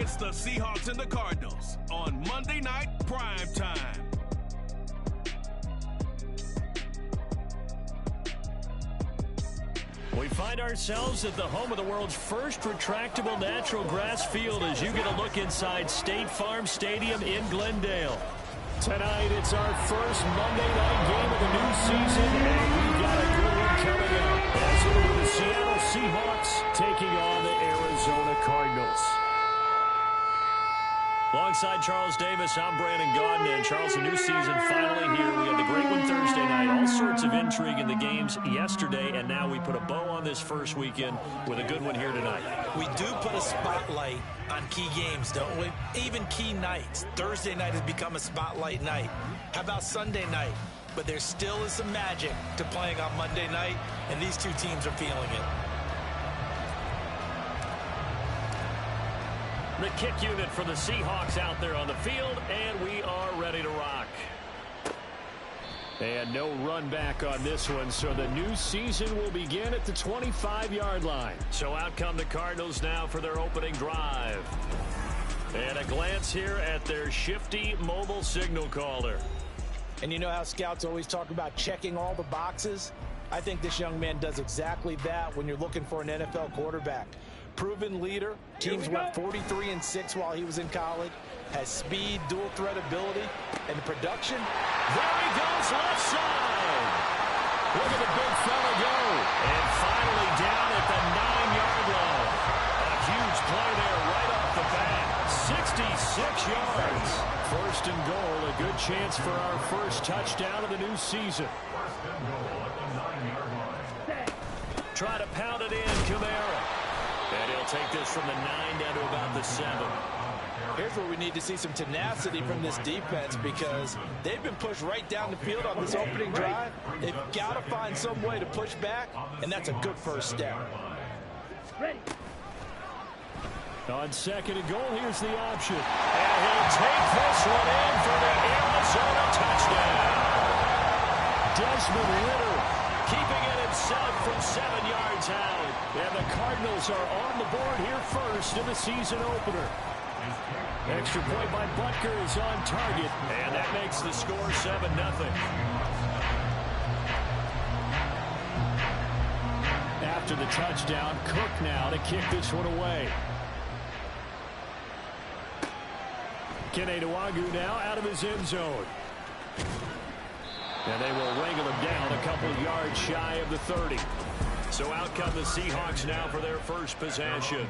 It's the Seahawks and the Cardinals on Monday Night Prime Time. We find ourselves at the home of the world's first retractable natural grass field as you get a look inside State Farm Stadium in Glendale. Tonight, it's our first Monday night game of the new season, and we've got a good one coming up as it will be the Seattle Seahawks taking on the Arizona Cardinals. Alongside Charles Davis, I'm Brandon Gaudin, and Charles, the new season finally here. We had the great one Thursday night, all sorts of intrigue in the games yesterday, and now we put a bow on this first weekend with a good one here tonight. We do put a spotlight on key games, don't we? Even key nights. Thursday night has become a spotlight night. How about Sunday night? But there still is some magic to playing on Monday night, and these two teams are feeling it. The kick unit for the Seahawks out there on the field, and we are ready to rock. And no run back on this one, so the new season will begin at the 25-yard line. So out come the Cardinals now for their opening drive. And a glance here at their shifty mobile signal caller. And you know how scouts always talk about checking all the boxes? I think this young man does exactly that when you're looking for an NFL quarterback. Proven leader. Teams went 43-6 while he was in college. Has speed, dual threat ability, and the production. There he goes, left side. Look at the big fella go. And finally down at the 9-yard line. A huge play there right off the bat. 66 yards. First and goal, a good chance for our first touchdown of the new season. Try to pound it in, Kamara. And he'll take this from the 9 down to about the 7. Here's where we need to see some tenacity from this defense because they've been pushed right down the field on this opening drive. They've got to find some way to push back, and that's a good first step. On second and goal, here's the option. And he'll take this one in for the Arizona touchdown. Desmond Ridder keeping it himself from 7 yards out. And the Cardinals are on the board here first in the season opener. Extra point by Butker is on target, and that makes the score 7-0. After the touchdown, Cook now to kick this one away. Kene Nwangwu now out of his end zone. And they will wrangle him down a couple yards shy of the 30. So out come the Seahawks now for their first possession.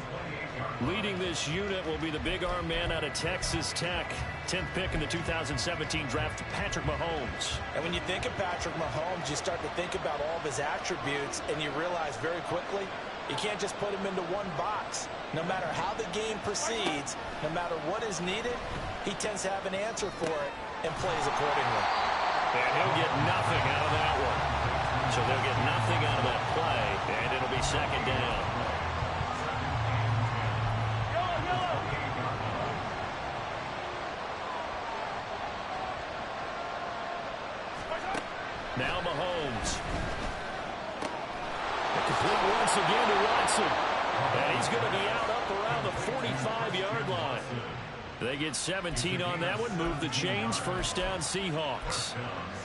Leading this unit will be the big arm man out of Texas Tech. 10th pick in the 2017 draft, Patrick Mahomes. And when you think of Patrick Mahomes, you start to think about all of his attributes, and you realize very quickly, you can't just put him into one box. No matter how the game proceeds, no matter what is needed, he tends to have an answer for it and plays accordingly. And he'll get nothing out of that one. So they'll get nothing out of that play, and it'll be second down. Now Mahomes. A complete once again to Watson. And he's going to be out up around the 45-yard line. They get 17 on that one. Move the chains. First down, Seahawks.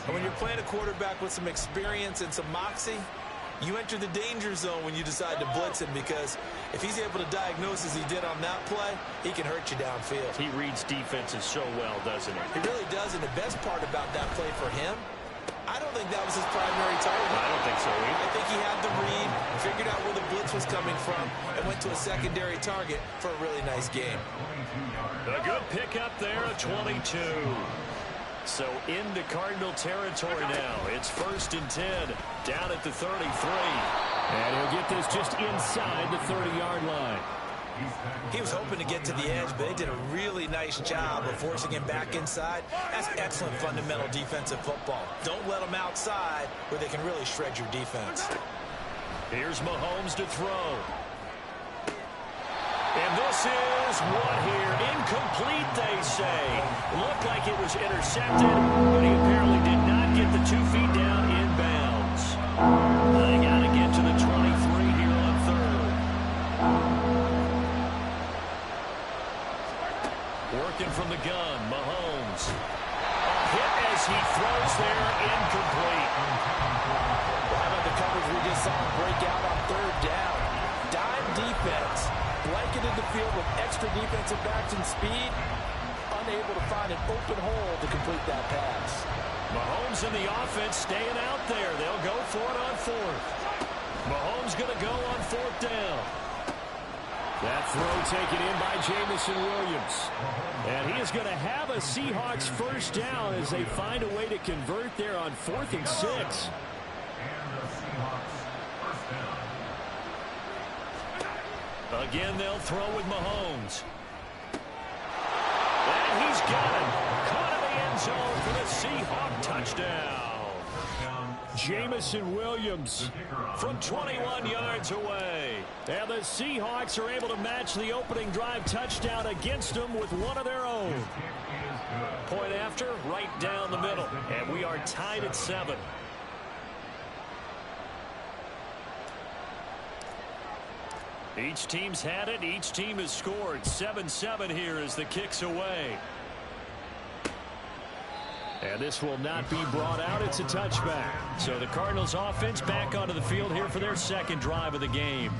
And when you're playing a quarterback with some experience and some moxie, you enter the danger zone when you decide to blitz him because if he's able to diagnose as he did on that play, he can hurt you downfield. He reads defenses so well, doesn't he? He really does, and the best part about that play for him, I don't think that was his primary target. I don't think so either. I think he had the read, figured out where the blitz was coming from, and went to a secondary target for a really nice game. A good pickup there at 22. So into Cardinal territory now. It's first and 10, down at the 33. And he'll get this just inside the 30-yard line. He was hoping to get to the edge, but they did a really nice job of forcing him back inside. That's excellent fundamental defensive football. Don't let them outside where they can really shred your defense. Here's Mahomes to throw. And this is what here? Incomplete, they say. Looked like it was intercepted, but he apparently did not get the 2 feet down inbounds. They got to get to the 23 here on third. Working from the gun, Mahomes. A hit as he throws there, incomplete. Well, how about the coverage we just saw him break out on third down? Dime defense, blanketed the field with extra defensive backs and speed, unable to find an open hole to complete that pass. Mahomes and the offense staying out there. They'll go for it on fourth. Mahomes going to go on fourth down. That throw taken in by Jameson Williams. And he is going to have a Seahawks first down as they find a way to convert there on 4th and 6. Again, they'll throw with Mahomes. And he's got it. Caught in the end zone for the Seahawk touchdown. Jameson Williams from 21 yards away. And the Seahawks are able to match the opening drive touchdown against them with one of their own. Point after, right down the middle. And we are tied at 7. Each team's had it. Each team has scored. 7-7 here as the kick's away. And this will not be brought out. It's a touchback. So the Cardinals offense back onto the field here for their second drive of the game.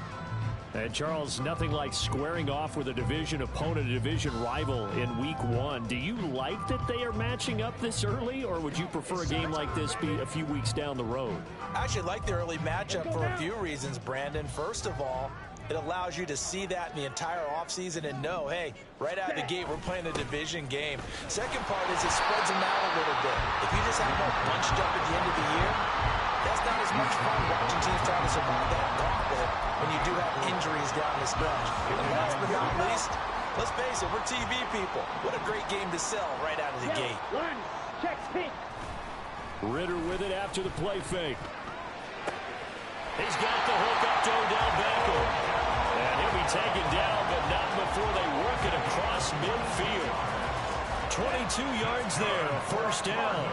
And Charles, nothing like squaring off with a division opponent, a division rival in week 1. Do you like that they are matching up this early, or would you prefer a game like this be a few weeks down the road? I actually like the early matchup for a few reasons, Brandon. First of all, it allows you to see that in the entire offseason and know, hey, right out of the gate, we're playing a division game. Second part is it spreads them out a little bit. If you just have them all bunched up at the end of the year, that's not as much fun watching teams try to survive that gauntlet when you do have injuries down the stretch. And last but not least, let's face it, we're TV people. What a great game to sell right out of the gate. Ritter with it after the play fake. He's got the hook up to Odell Beckham. And he'll be taken down, but not before they work it across midfield. 22 yards there, a first down.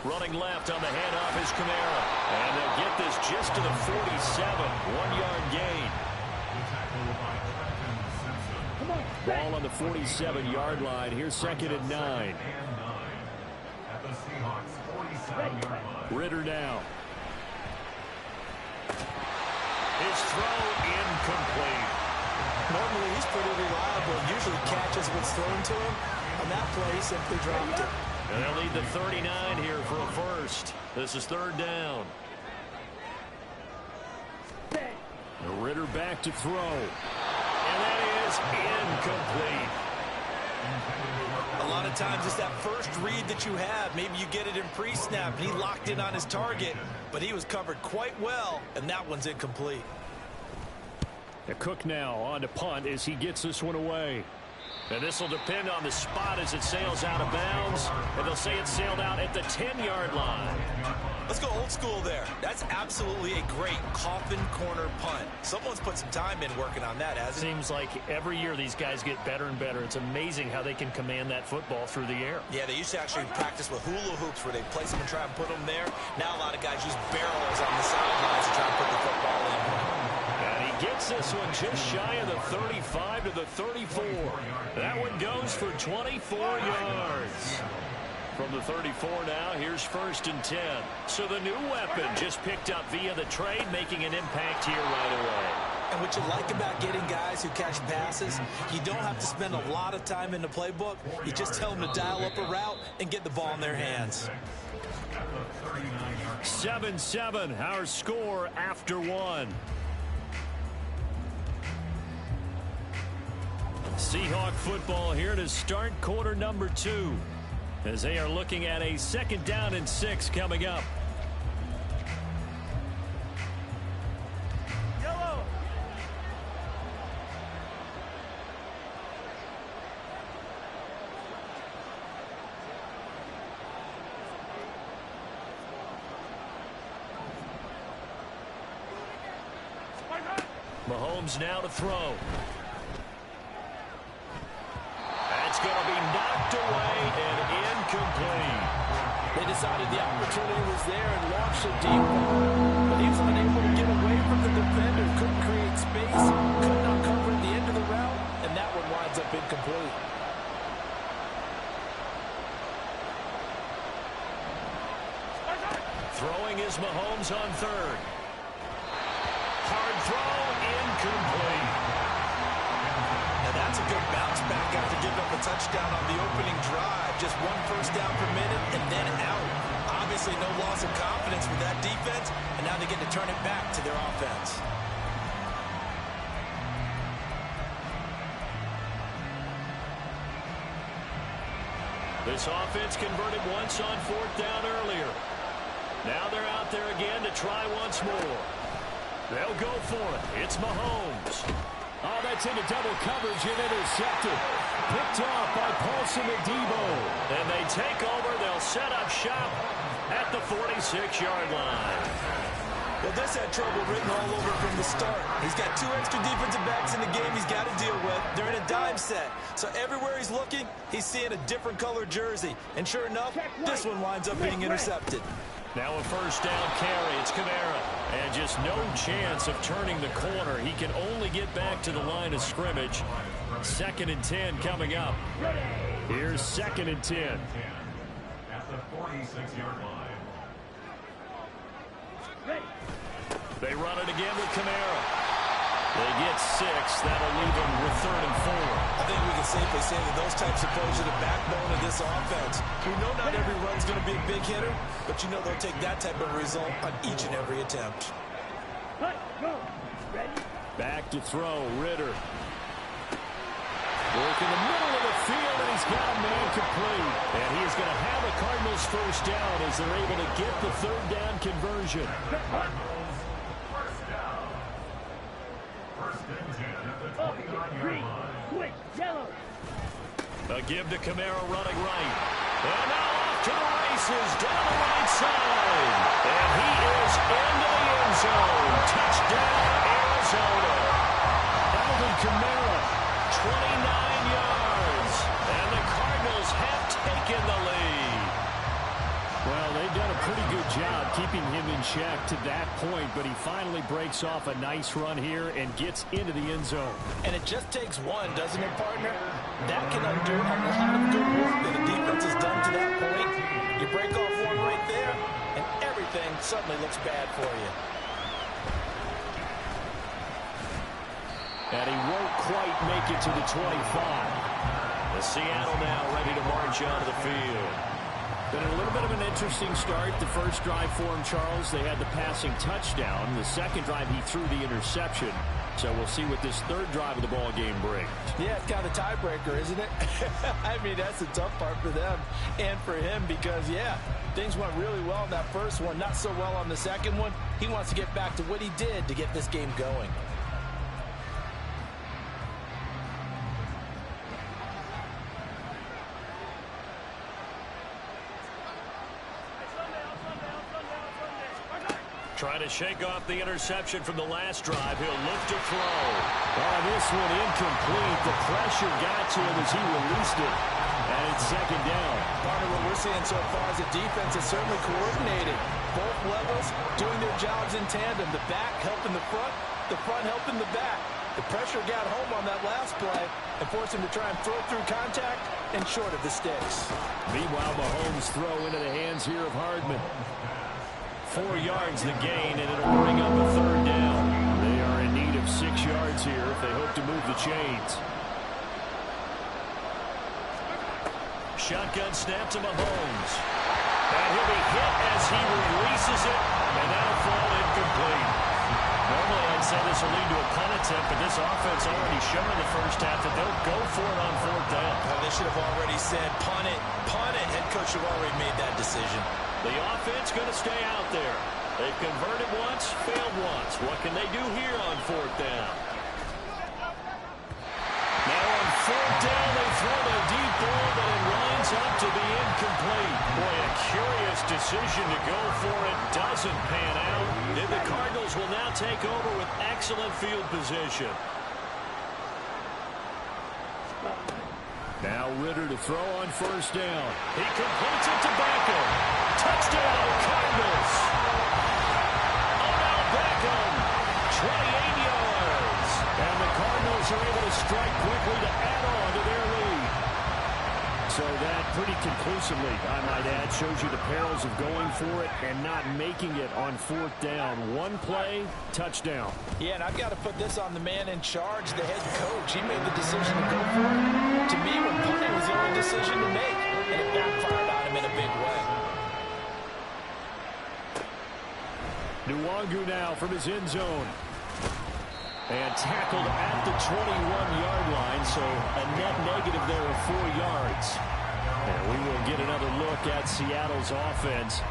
Running left on the handoff is Kamara. And they'll get this just to the 47. 1-yard gain. Ball on the 47-yard line. Here's 2nd and 9. Ritter now. His throw incomplete. Normally he's pretty reliable. Usually catches what's thrown to him. On that play, he simply dropped it. And they'll lead the 39 here for a first. This is 3rd down. Ritter back to throw. And that is incomplete. A lot of times it's that first read that you have. Maybe you get it in pre-snap, and he locked in on his target, but he was covered quite well, and that one's incomplete. Cook now on to punt as he gets this one away. And this will depend on the spot as it sails out of bounds. And they'll say it sailed out at the 10-yard line. Let's go old school there. That's absolutely a great coffin corner punt. Someone's put some time in working on that, hasn't it? Seems like every year these guys get better and better. It's amazing how they can command that football through the air. Yeah, they used to actually practice with hula hoops where they place them and try and put them there. Now a lot of guys use barrels on the sidelines to try and put the football in. And he gets this one just shy of the 35 to the 34. That one goes for 24 yards. From the 34 now, here's 1st and 10. So the new weapon just picked up via the trade, making an impact here right away. And what you like about getting guys who catch passes, you don't have to spend a lot of time in the playbook. You just tell them to dial up a route and get the ball in their hands. 7-7, our score after 1. Seahawk football here to start quarter number 2. As they are looking at a 2nd down and 6 coming up. Yellow. Mahomes now to throw. That's going to be knocked away and incomplete. They decided the opportunity was there and launched a deep ball. But he was unable to get away from the defender. Couldn't create Here's Mahomes on third. Hard throw, incomplete. Now that's a good bounce back after giving up a touchdown on the opening drive. Just 1 first down per minute and then out. Obviously no loss of confidence with that defense, and now they get to turn it back to their offense. This offense converted once on 4th down earlier. Now they're out there again to try once more. They'll go for it. It's Mahomes. Oh, that's into double coverage and intercepted. Picked off by Paulson Adebo. And they take over. They'll set up shop at the 46-yard line. Well, this had trouble written all over from the start. He's got 2 extra defensive backs in the game he's got to deal with. They're in a dime set. So everywhere he's looking, he's seeing a different color jersey. And sure enough, this one winds up being intercepted. Now a first down carry. It's Kamara. And just no chance of turning the corner. He can only get back to the line of scrimmage. 2nd and 10 coming up. Here's 2nd and 10. At the 46-yard line. They run it again with Kamara. They get 6. That'll leave them with 3rd and 4. I think we can safely say that those types of plays are the backbone of this offense. We know not every run's going to be a big hitter, but you know they'll take that type of result on each and every attempt. Back to throw, Ritter. Work in the middle of the field, and he's got a man complete. And he is going to have a Cardinals first down as they're able to get the 3rd down conversion. A give to Kamara running right. And now off to the races down the right side. And he is into the end zone. Touchdown, Arizona. Alvin Kamara, 29 yards. And the Cardinals have taken the lead. Well, they've done a pretty good job keeping him in check to that point, but he finally breaks off a nice run here and gets into the end zone. And it just takes one, doesn't it, partner? That can undo a lot of good work that the defense has done to that point. You break off one right there, and everything suddenly looks bad for you. And he won't quite make it to the 25. The Seattle now ready to march onto the field. Been a little bit of an interesting start. The first drive for him, Charles, they had the passing touchdown. The second drive, he threw the interception. So we'll see what this 3rd drive of the ball game brings. Yeah, it's kind of a tiebreaker, isn't it? I mean, that's the tough part for them and for him because, yeah, things went really well in that first one, not so well on the second one. He wants to get back to what he did to get this game going. Trying to shake off the interception from the last drive. He'll look to throw. Oh, this one incomplete. The pressure got to him as he released it. And it's 2nd down. Part of what we're seeing so far is the defense is certainly coordinated. Both levels doing their jobs in tandem. The back helping the front helping the back. The pressure got home on that last play and forced him to try and throw through contact and short of the sticks. Meanwhile, Mahomes throw into the hands here of Hardman. 4 yards the gain, and it'll bring up a 3rd down. They are in need of 6 yards here if they hope to move the chains. Shotgun snap to Mahomes. And he'll be hit as he releases it, and that'll fall incomplete. Normally I'd say this will lead to a punt attempt, but this offense already shown in the first half that they'll go for it on 4th down. Well, they should have already said punt it, punt it. Head coach have already made that decision. The offense going to stay out there. They've converted once, failed once. What can they do here on 4th down? Now on 4th down, they throw the deep ball, but it lines up to be incomplete. Boy, a curious decision to go for it. Doesn't pan out. And the Cardinals will now take over with excellent field position. Now Ritter to throw on 1st down. He completes it to Beckham. Touchdown, Cardinals. Odell Beckham, 28 yards. And the Cardinals are able to strike quickly to add on to their lead. So that pretty conclusively, I might add, shows you the perils of going for it and not making it on fourth down. One play, touchdown. Yeah, and I've got to put this on the man in charge, the head coach. He made the decision to go for it. To me, when punting was the only decision to make, and it backfired on him in a big way. Nwangu now from his end zone. And tackled at the 21-yard line, so a net negative there of 4 yards. And we will get another look at Seattle's offense.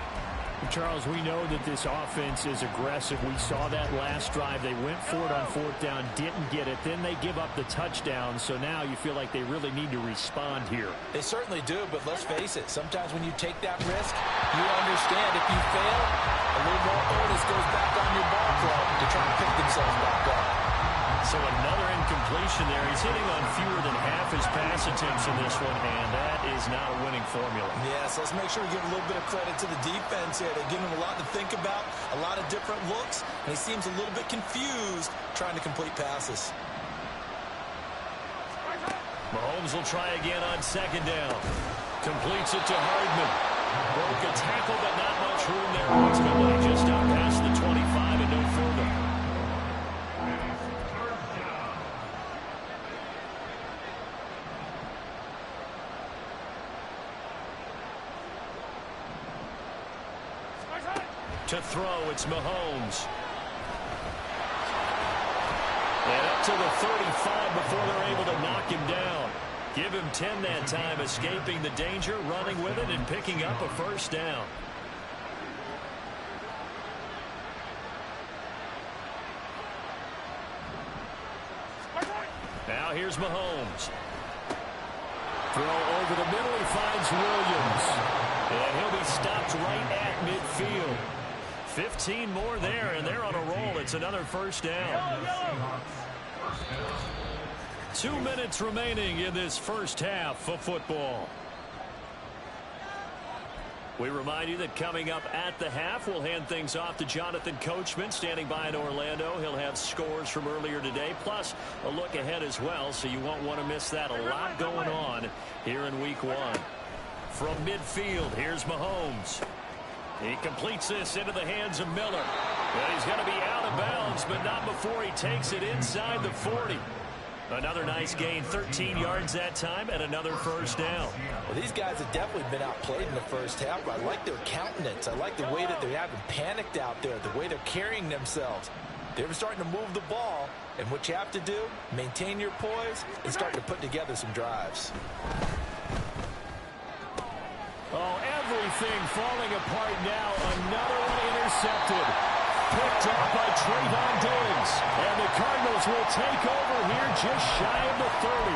Charles, we know that this offense is aggressive. We saw that last drive. They went for it on fourth down, didn't get it. Then they give up the touchdown, so now you feel like they really need to respond here. They certainly do, but let's face it. Sometimes when you take that risk, you understand if you fail, a little more onus goes back on your ball club to try and pick themselves back up. So another incompletion there. He's hitting on fewer than half his pass attempts in this one, and that is not a winning formula. Yes, let's make sure we give a little bit of credit to the defense here. They're giving him a lot to think about, a lot of different looks, and he seems a little bit confused trying to complete passes. Mahomes will try again on second down. Completes it to Hardman. Broke a tackle, but not much room there ultimately. Just out past the 25 and no further. To throw, it's Mahomes. And up to the 35 before they're able to knock him down. Give him 10 that time, escaping the danger, running with it, and picking up a first down. Now here's Mahomes. Throw over the middle, he finds Williams. And he'll be stopped right at midfield. 15 more there, and they're on a roll. It's another first down. 2 minutes remaining in this first half of football. We remind you that coming up at the half, we'll hand things off to Jonathan Coachman, standing by in Orlando. He'll have scores from earlier today, plus a look ahead as well, so you won't want to miss that. A lot going on here in week one. From midfield, here's Mahomes. He completes this into the hands of Miller. Well, he's going to be out of bounds, but not before he takes it inside the 40. Another nice gain, 13 yards that time, and another first down. Well, these guys have definitely been outplayed in the first half, but I like their countenance. I like the way that they're having panicked out there, the way they're carrying themselves. They're starting to move the ball, and what you have to do, maintain your poise and start to put together some drives. Oh, everything falling apart now. Another one intercepted. Picked up by Trayvon Diggs. And the Cardinals will take over here just shy of the 30.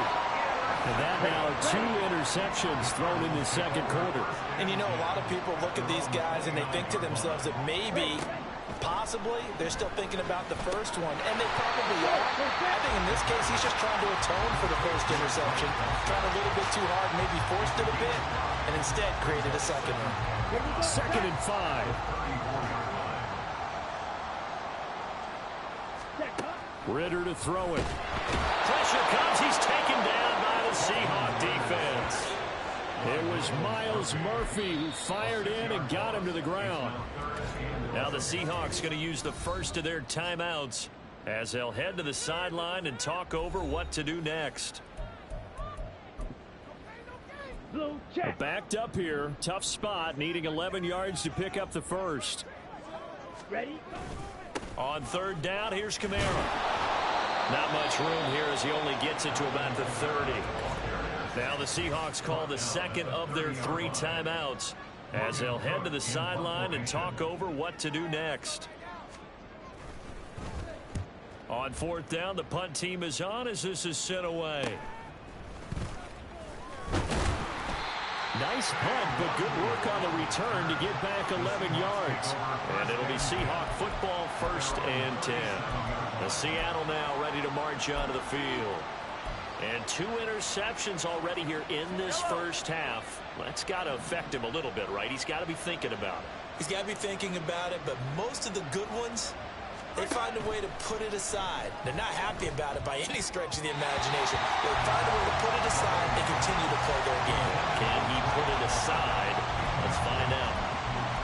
And that now 2 interceptions thrown in the second quarter. And you know, a lot of people look at these guys and they think to themselves that maybe, possibly, they're still thinking about the first one. And they probably are. I think in this case, he's just trying to atone for the first interception. Tried a little bit too hard, maybe forced it a bit, and instead created a second one. 2nd and 5. Ritter to throw it. Pressure comes. He's taken down by the Seahawk defense. It was Myles Murphy who fired in and got him to the ground. Now the Seahawks going to use the first of their timeouts as they'll head to the sideline and talk over what to do next. Backed up here. Tough spot, needing 11 yards to pick up the first. Ready? On third down, here's Kamara. Not much room here as he only gets it to about the 30. Now the Seahawks call the second of their 3 timeouts as they'll head to the sideline and talk over what to do next. On fourth down, the punt team is on as this is sent away. Nice punt, but good work on the return to get back 11 yards. And it'll be Seahawk football, 1st and 10. The Seattle now ready to march onto the field. And 2 interceptions already here in this first half. That's got to affect him a little bit, right? He's got to be thinking about it. He's got to be thinking about it, but most of the good ones, They find a way to put it aside. They're not happy about it by any stretch of the imagination. They find a way to put it aside and continue to play their game. Can he put it aside? Let's find out.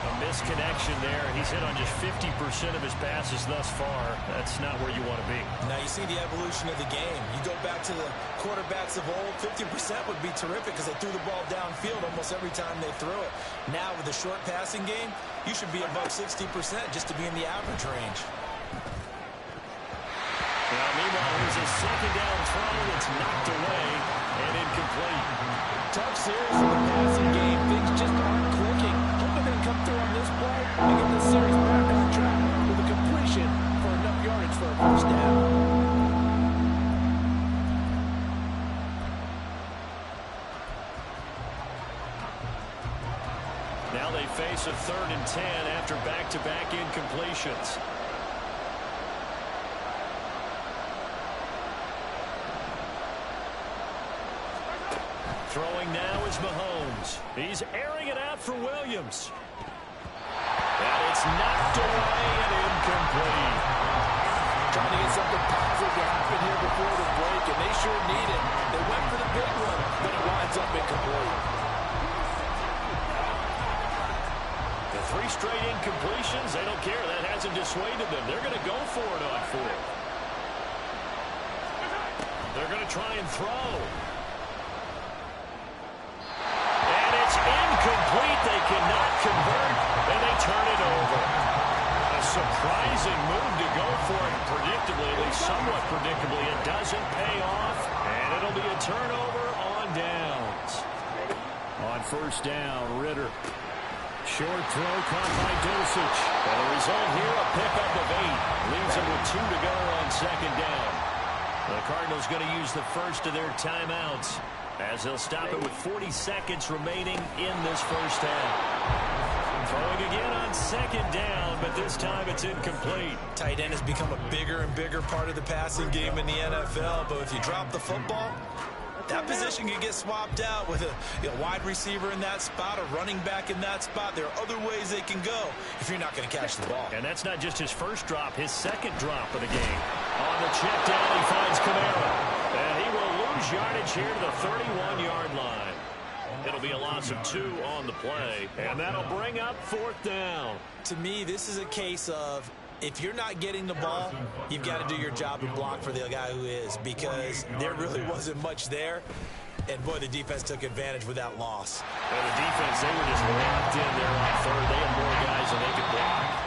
A misconnection there. He's hit on just 50% of his passes thus far. That's not where you want to be. Now you see the evolution of the game. You go back to the quarterbacks of old, 50% would be terrific because they threw the ball downfield almost every time they threw it. Now with the short passing game, you should be above 60% just to be in the average range. Now, meanwhile, here's a second down throw. It's knocked away and incomplete. Tough series in the passing game. Things just aren't clicking. Hoping they come through on this play and get this series back on track with a completion for enough yardage for a first down. Now they face a 3rd and 10 after back-to-back incompletions. Throwing now is Mahomes. He's airing it out for Williams. And it's knocked away and incomplete. Trying to get something positive to happen here before the break, and they sure need it. They went for the big one, but it winds up incomplete. The 3 straight incompletions, they don't care. That hasn't dissuaded them. They're going to go for it on 4th. They're going to try and throw. Incomplete. They cannot convert, and they turn it over. A surprising move to go for it predictably, at least somewhat predictably. It doesn't pay off, and it'll be a turnover on downs. On 1st down, Ritter. Short throw caught by Dulcich. And the result here, a pickup of 8. Leaves them with 2 to go on 2nd down. The Cardinals going to use the first of their timeouts, as they'll stop it with 40 seconds remaining in this first half. Throwing again on 2nd down, but this time it's incomplete. Tight end has become a bigger and bigger part of the passing game in the NFL, but if you drop the football, that position can get swapped out with a wide receiver in that spot, a running back in that spot. There are other ways they can go if you're not going to catch the ball. And that's not just his first drop, his 2nd drop of the game. On the check down, he finds Kamara. And he will lose yardage here to the 31-yard line. It'll be a loss of 2 on the play, and that'll bring up 4th down. To me, this is a case of if you're not getting the ball, you've got to do your job and block for the guy who is, because there really wasn't much there. And, boy, the defense took advantage with that loss. And the defense, they were just locked in there on 3rd. They had more guys than they could block.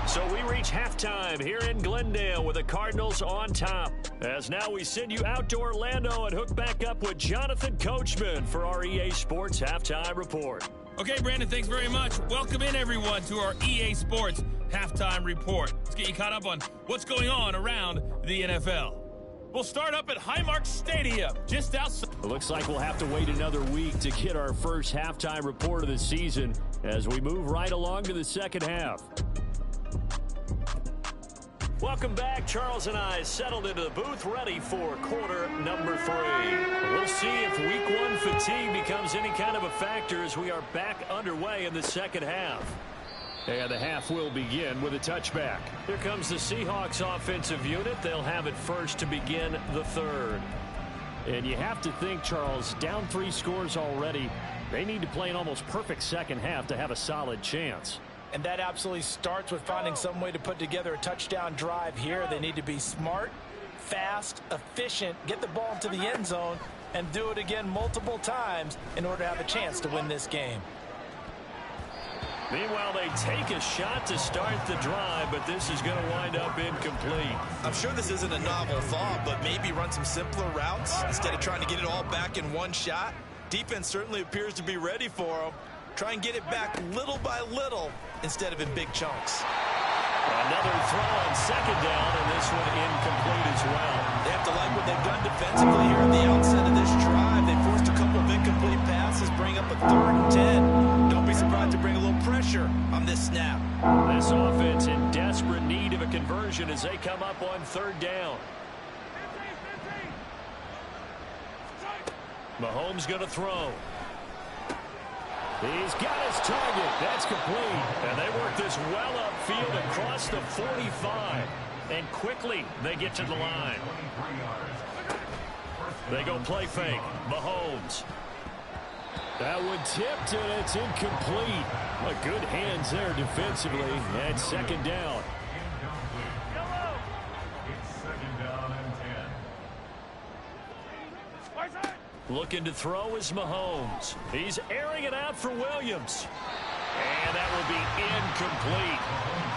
So we reach halftime here in Glendale with the Cardinals on top. As now we send you out to Orlando and hook back up with Jonathan Coachman for our EA Sports Halftime Report. Okay, Brandon, thanks very much. Welcome in, everyone, to our EA Sports Halftime Report. Let's get you caught up on what's going on around the NFL. We'll start up at Highmark Stadium, just outside. It looks like we'll have to wait another week to get our first halftime report of the season as we move right along to the second half. Welcome back. Charles and I settled into the booth ready for quarter number 3. We'll see if week 1 fatigue becomes any kind of a factor as we are back underway in the second half. And the half will begin with a touchback. Here comes the Seahawks offensive unit. They'll have it first to begin the 3rd. And you have to think, Charles, down 3 scores already. They need to play an almost perfect second half to have a solid chance. And that absolutely starts with finding some way to put together a touchdown drive here. They need to be smart, fast, efficient, get the ball into the end zone, and do it again multiple times in order to have a chance to win this game. Meanwhile, they take a shot to start the drive, but this is going to wind up incomplete. I'm sure this isn't a novel thought, but maybe run some simpler routes instead of trying to get it all back in one shot. Defense certainly appears to be ready for them. Try and get it back little by little instead of in big chunks. Another throw on 2nd down, and this one incomplete as well. They have to like what they've done defensively here at the outset of this drive. They forced a couple of incomplete passes, bring up a 3rd and 10. Don't be surprised to bring a little pressure on this snap. This offense in desperate need of a conversion as they come up on 3rd down. Mahomes going to throw. He's got his target. That's complete. And they work this well upfield across the 45. And quickly they get to the line. They go play fake. Mahomes. That one tipped, and it's incomplete. But good hands there defensively. And second down. Looking to throw is Mahomes. He's airing it out for Williams. And that will be incomplete.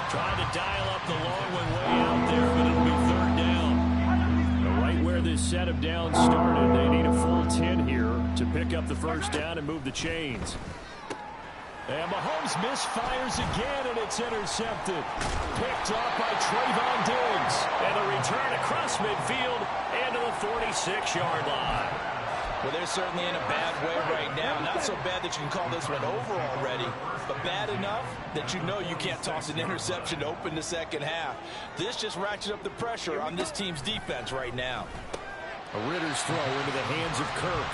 Trying to dial up the long one way out there, but it'll be third down. Right where this set of downs started, they need a full 10 here to pick up the first down and move the chains. And Mahomes misfires again, and it's intercepted. Picked off by Trayvon Diggs. And the return across midfield and to the 46-yard line. Well, they're certainly in a bad way right now. Not so bad that you can call this one over already, but bad enough that you know you can't toss an interception to open the second half. This just ratchets up the pressure on this team's defense right now. A Ritter's throw into the hands of Kirk.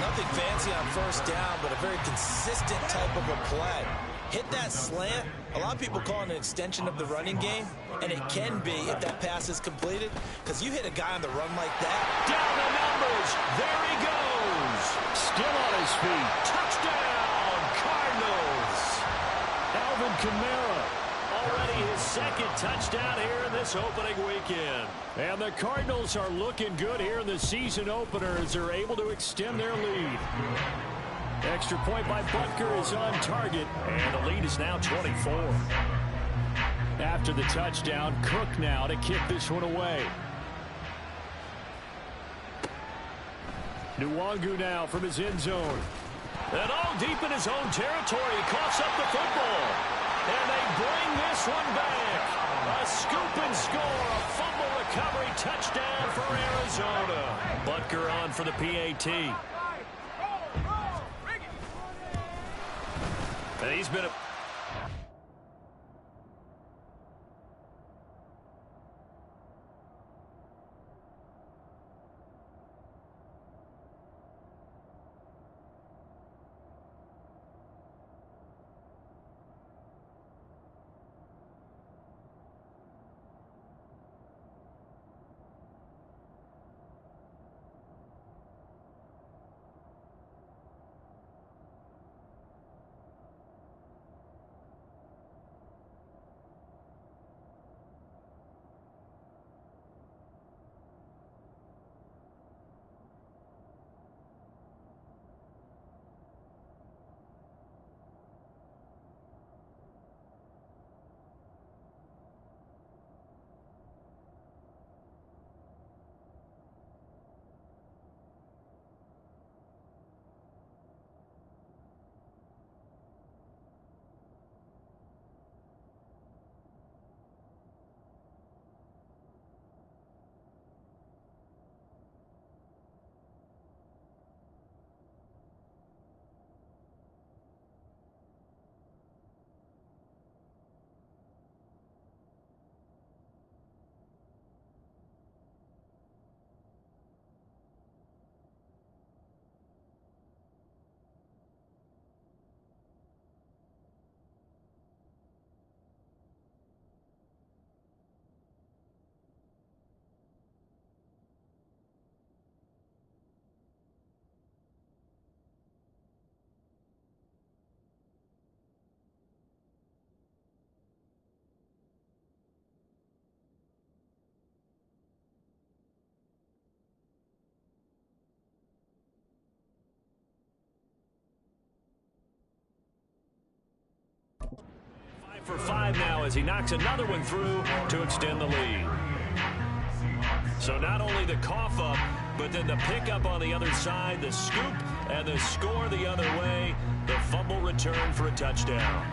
Nothing fancy on first down, but a very consistent type of a play. Hit that slant. A lot of people call it an extension of the running game, and it can be if that pass is completed, because you hit a guy on the run like that. Down the numbers. There he goes. Still on his feet. Touchdown, Cardinals. Alvin Kamara. Already his second touchdown here in this opening weekend. And the Cardinals are looking good here in the season opener as they're able to extend their lead. Extra point by Butker is on target, and the lead is now 24. After the touchdown, Cook now to kick this one away. Nwangu now from his end zone. And all deep in his own territory, he coughs up the football. And they bring this one back. A scoop and score, a fumble recovery touchdown for Arizona. Butker on for the PAT. And he's been a... for 5 now as he knocks another one through to extend the lead. So not only the cough up, but then the pickup on the other side, the scoop, and the score the other way, the fumble return for a touchdown.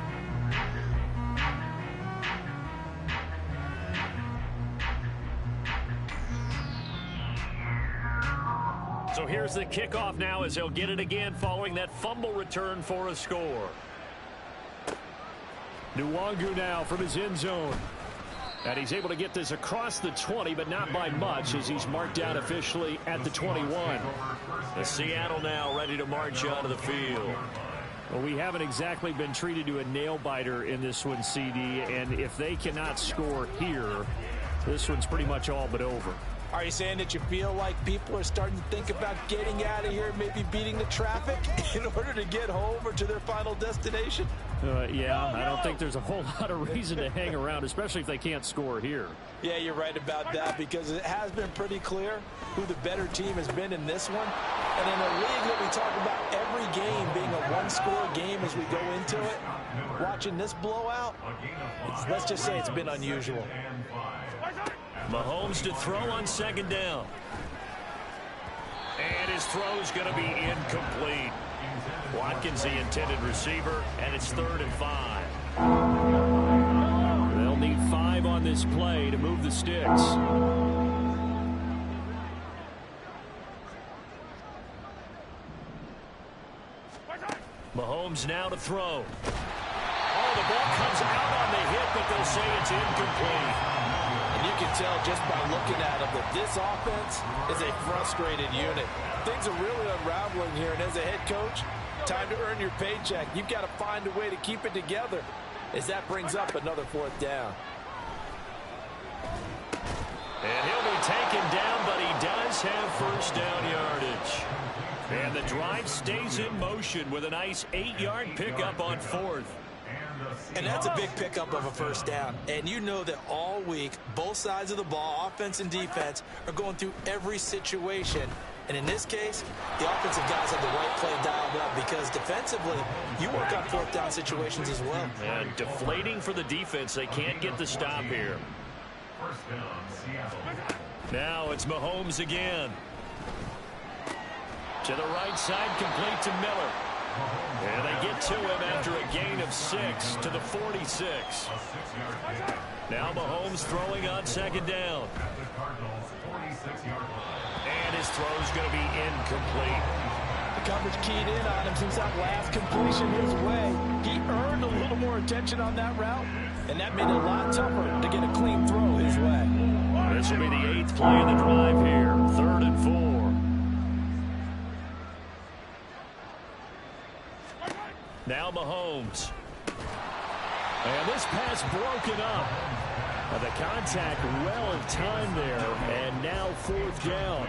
So here's the kickoff now as they'll get it again following that fumble return for a score. Nwangu now from his end zone. And he's able to get this across the 20, but not by much as he's marked down officially at the 21. The Seattle now ready to march onto the field. Well, we haven't exactly been treated to a nail-biter in this one, CD, and if they cannot score here, this one's pretty much all but over. Are you saying that you feel like people are starting to think about getting out of here, maybe beating the traffic in order to get home or to their final destination? Yeah, I don't think there's a whole lot of reason to hang around, especially if they can't score here. Yeah, you're right about that, because it has been pretty clear who the better team has been in this one. And in a league that we talk about every game being a one-score game as we go into it, watching this blowout, let's just say it's been unusual. Mahomes to throw on second down. And his throw's going to be incomplete. Watkins the intended receiver, and it's 3rd and 5. They'll need 5 on this play to move the sticks. Mahomes now to throw. Oh, the ball comes out on the hit, but they'll say it's incomplete. And you can tell just by looking at them that this offense is a frustrated unit. Things are really unraveling here, and as a head coach, time to earn your paycheck. You've got to find a way to keep it together as that brings up another 4th down. And he'll be taken down, but he does have first down yardage. And the drive stays in motion with a nice 8-yard pickup on 4th. And that's a big pickup of a first down. And you know that all week, both sides of the ball, offense and defense, are going through every situation. And in this case, the offensive guys have the right play dialed up, because defensively, you work on 4th down situations as well. And deflating for the defense. They can't get the stop here. First down, Seattle. Now it's Mahomes again. To the right side, complete to Miller. And they get to him after a gain of 6 to the 46. Now Mahomes throwing on second down. And his throw's going to be incomplete. The coverage keyed in on him since that last completion his way. He earned a little more attention on that route, and that made it a lot tougher to get a clean throw his way. This will be the 8th play of the drive here. 3rd and 4. Now Mahomes. And this pass broken up. The contact well timed there, and now 4th down.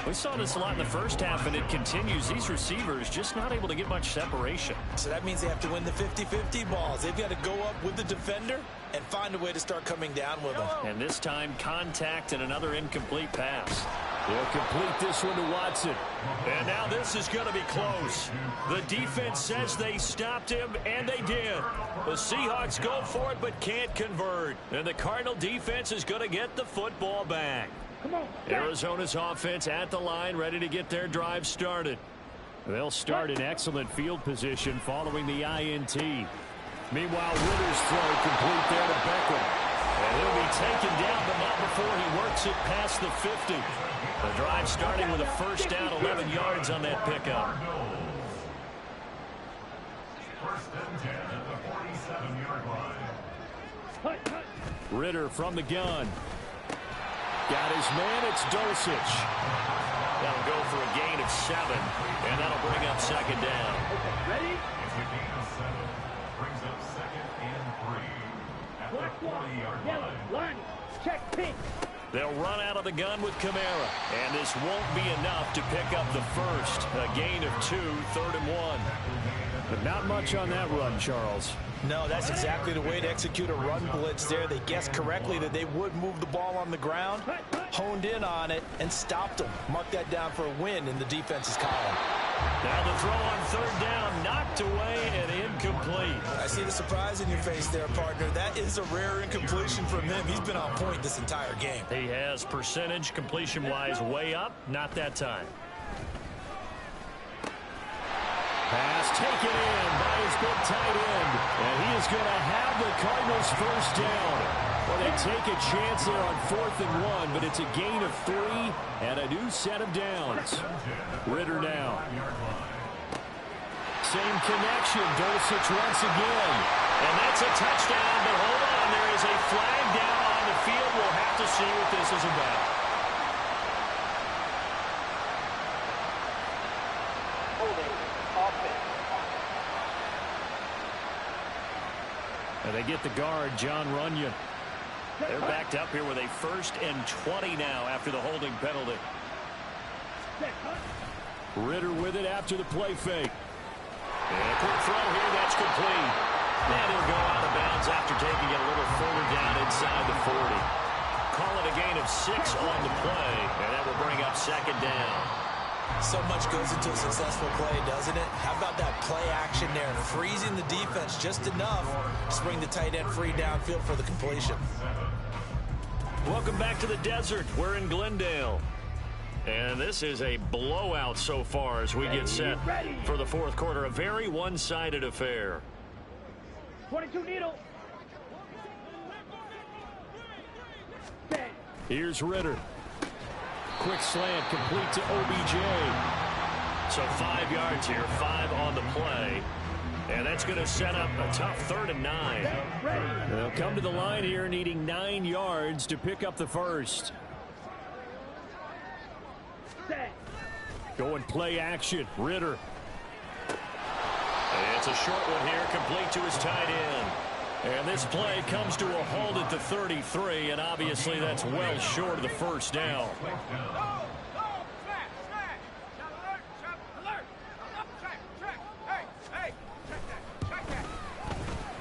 We saw this a lot in the first half, and it continues. These receivers just not able to get much separation. So that means they have to win the 50-50 balls. They've got to go up with the defender and find a way to start coming down with them. And this time, contact and another incomplete pass. They'll complete this one to Watson. And now this is going to be close. The defense says they stopped him, and they did. The Seahawks go for it, but can't convert. And the Cardinal defense is going to get the football back. Arizona's offense at the line, ready to get their drive started. They'll start in excellent field position following the INT. Meanwhile, Ritter's throw complete there to Beckham. And he'll be taken down, but not before he works it past the 50. The drive starting with a first down, 11 yards on that pickup. First and 10 at the 47-yard line. Ritter from the gun. Got his man, it's Dulcich. That'll go for a gain of 7, and that'll bring up second down. Ready? It's a gain of 7. Brings up 2nd and 3 at the 40-yard line. Check pink. They'll run out of the gun with Kamara, and this won't be enough to pick up the first. A gain of 2, 3rd and 1. But not much on that run, Charles. No, that's exactly the way to execute a run blitz there. They guessed correctly that they would move the ball on the ground, honed in on it, and stopped them. Mark that down for a win in the defense's column. Now the throw on 3rd down, knocked away and incomplete. I see the surprise in your face there, partner. That is a rare incompletion from him. He's been on point this entire game. He has percentage completion-wise way up, not that time. Pass taken in by his big tight end. And he is going to have the Cardinals first down. Well, they take a chance there on 4th and 1, but it's a gain of 3 and a new set of downs. Ritter now. Same connection. Dulcich once again. And that's a touchdown, but hold on. There is a flag down on the field. We'll have to see what this is about. And they get the guard, John Runyon. They're backed up here with a 1st and 20 now after the holding penalty. Ritter with it after the play fake. And a quick throw here, that's complete. And he'll go out of bounds after taking it a little further down inside the 40. Call it a gain of 6 on the play, and that will bring up 2nd down. So much goes into a successful play, doesn't it? How about that play action there, freezing the defense just enough to bring the tight end free downfield for the completion. Welcome back to the desert. We're in Glendale. And this is a blowout so far as we get set for the 4th quarter. A very one-sided affair. 22 needle. Here's Ritter. Quick slant complete to OBJ. So 5 yards here, 5 on the play. And that's going to set up a tough 3rd and 9. They'll come to the line here needing 9 yards to pick up the first. Going play action. Ritter. And it's a short one here, complete to his tight end. And this play comes to a halt at the 33, and obviously that's well short of the first down.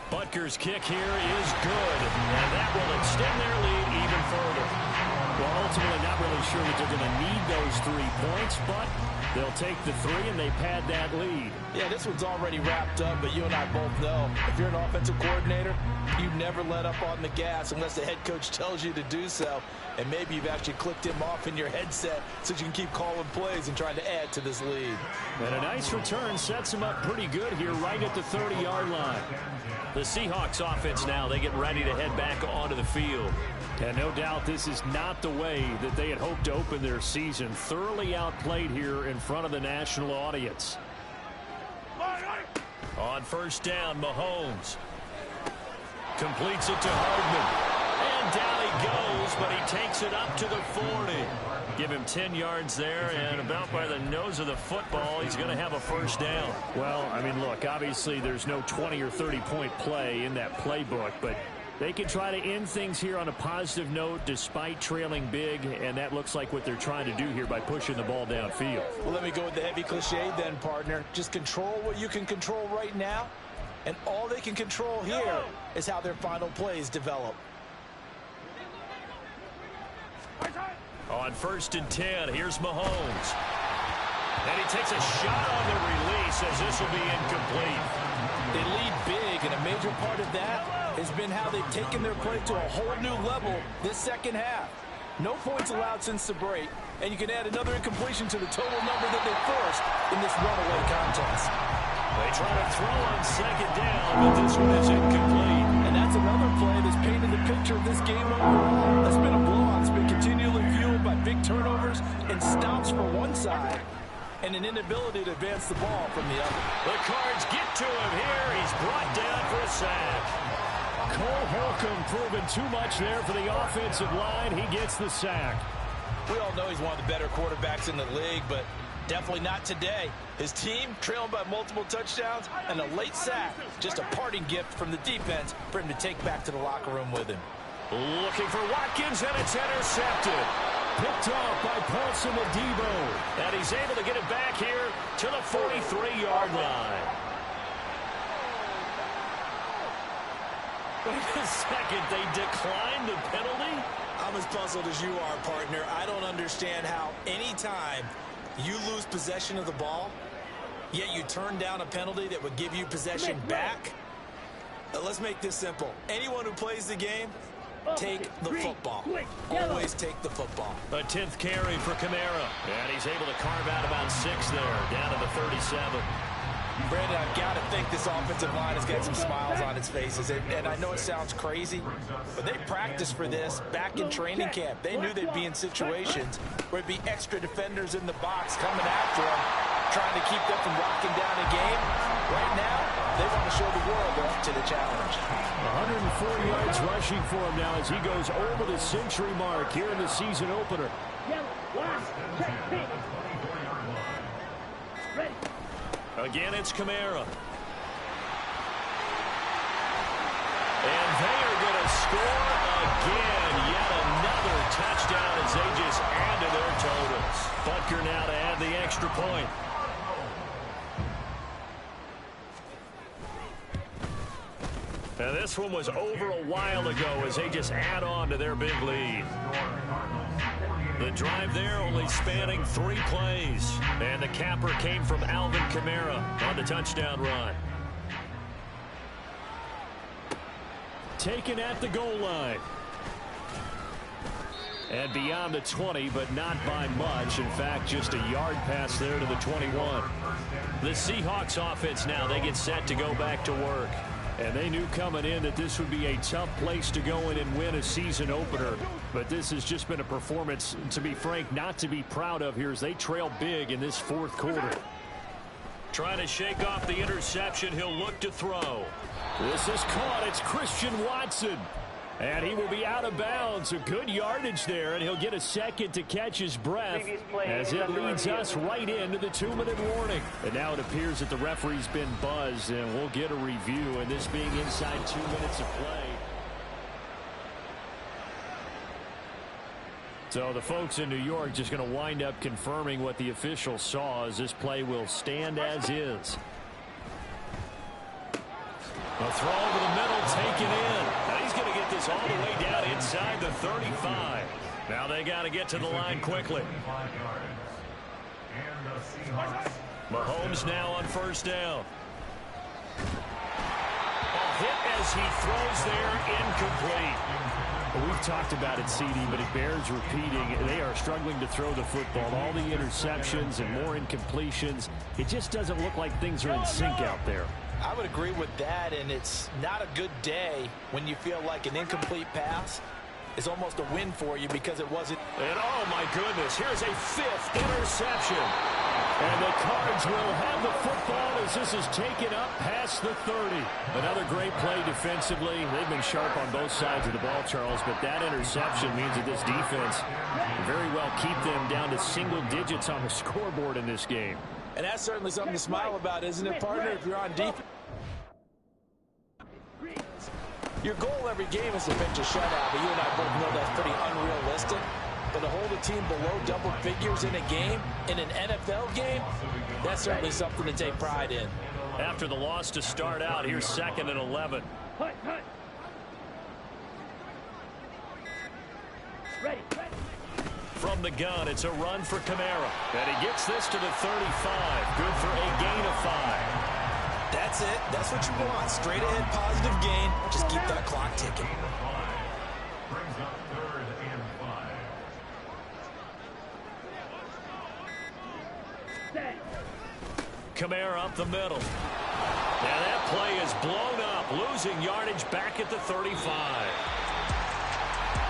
Butker's kick here is good, and that will extend their lead even further. Well, ultimately not really sure that they're going to need those 3 points, but they'll take the 3 and they pad that lead. Yeah, this one's already wrapped up, but you and I both know if you're an offensive coordinator, you never let up on the gas unless the head coach tells you to do so. And maybe you've actually clicked him off in your headset so you can keep calling plays and trying to add to this lead. And a nice return sets him up pretty good here right at the 30-yard line. The Seahawks offense now, they get ready to head back onto the field. And no doubt this is not the way that they had hoped to open their season. Thoroughly outplayed here in front of the national audience. On 1st down, Mahomes completes it to Hardman. And down he goes, but he takes it up to the 40. Give him 10 yards there, and about by the nose of the football, he's going to have a 1st down. Well, I mean, look, obviously there's no 20 or 30-point play in that playbook, but they can try to end things here on a positive note despite trailing big, and that looks like what they're trying to do here by pushing the ball downfield. Well, let me go with the heavy cliche then, partner. Just control what you can control right now, and all they can control here is how their final plays develop. On 1st and 10, here's Mahomes. And he takes a shot on the release as this will be incomplete. They lead big, and a major part of that has been how they've taken their play to a whole new level this 2nd half. No points allowed since the break, and you can add another incompletion to the total number that they forced in this runaway contest. They try to throw on 2nd down, but this one is incomplete. And that's another play that's painted the picture of this game overall. That's been a blowout. It's been continually fueled by big turnovers and stops for one side and an inability to advance the ball from the other. The Cards get to him here. He's brought down for a sack. Cole Holcomb proving too much there for the offensive line. He gets the sack. We all know he's one of the better quarterbacks in the league, but definitely not today. His team trailing by multiple touchdowns and a late sack. Just a parting gift from the defense for him to take back to the locker room with him. Looking for Watkins, and it's intercepted. Picked off by Paulson Adebo. And he's able to get it back here to the 43-yard line. Wait a second, they declined the penalty? I'm as puzzled as you are, partner. I don't understand how anytime you lose possession of the ball, yet you turn down a penalty that would give you possession back. Let's make this simple. Anyone who plays the game, take the football. Always take the football. A 10th carry for Kamara. And he's able to carve out about 6 there, down to the 37. Brandon, I've got to think this offensive line has got some smiles on its faces. And I know it sounds crazy, but they practiced for this back in training camp. They knew they'd be in situations where it'd be extra defenders in the box coming after them, trying to keep them from locking down a game. Right now, they want to show the world they're up to the challenge. 104 yards rushing for him now as he goes over the century mark here in the season opener. Again, it's Kamara. And they are going to score again. Yet another touchdown as they just add to their totals. Butker now to add the extra point. Now this one was over a while ago as they just add on to their big lead. The drive there only spanning 3 plays. And the capper came from Alvin Kamara on the touchdown run. Taken at the goal line. And beyond the 20, but not by much. In fact, just a yard pass there to the 21. The Seahawks offense now, they get set to go back to work. And they knew coming in that this would be a tough place to go in and win a season opener. But this has just been a performance, to be frank, not to be proud of here as they trail big in this fourth quarter. Trying to shake off the interception. He'll look to throw. This is caught. It's Christian Watson. And he will be out of bounds. A good yardage there, and he'll get a second to catch his breath as it leads us right into the 2-minute warning. And now it appears that the referee's been buzzed, and we'll get a review, and this being inside 2 minutes of play. So the folks in New York just going to wind up confirming what the official saw as this play will stand as is. A throw over the middle, taken in. Now he's going to get this all the way down inside the 35. Now they got to get to the line quickly. Mahomes now on first down. A hit as he throws there, incomplete. Well, we've talked about it, CD, but it bears repeating. They are struggling to throw the football. All the interceptions and more incompletions. It just doesn't look like things are in sync out there. I would agree with that, and it's not a good day when you feel like an incomplete pass is almost a win for you because it wasn't. And oh my goodness, here's a 5th interception. And the Cards will have the football as this is taken up past the 30. Another great play defensively. They've been sharp on both sides of the ball, Charles, but that interception means that this defense very well keep them down to single digits on the scoreboard in this game. And that's certainly something to smile about, isn't it, partner, if you're on defense? Your goal every game is to pitch a shutout, but you and I both know that's pretty unrealistic. But to hold a team below double figures in a game, in an NFL game, that's certainly something to take pride in. After the loss to start out, here's 2nd and 11. Ready. From the gun, it's a run for Kamara. And he gets this to the 35. Good for a gain of 5. That's it. That's what you want. Straight ahead positive gain. Just keep that clock ticking. Brings up 3rd and 5. Kamara up the middle. Now that play is blown up, losing yardage back at the 35.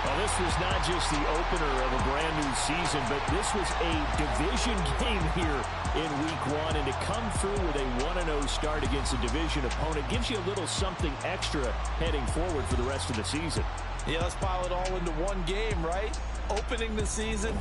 Well, this was not just the opener of a brand new season, but this was a division game here in week 1. And to come through with a 1-0 start against a division opponent gives you a little something extra heading forward for the rest of the season. Yeah, let's pile it all into one game, right? Opening the season,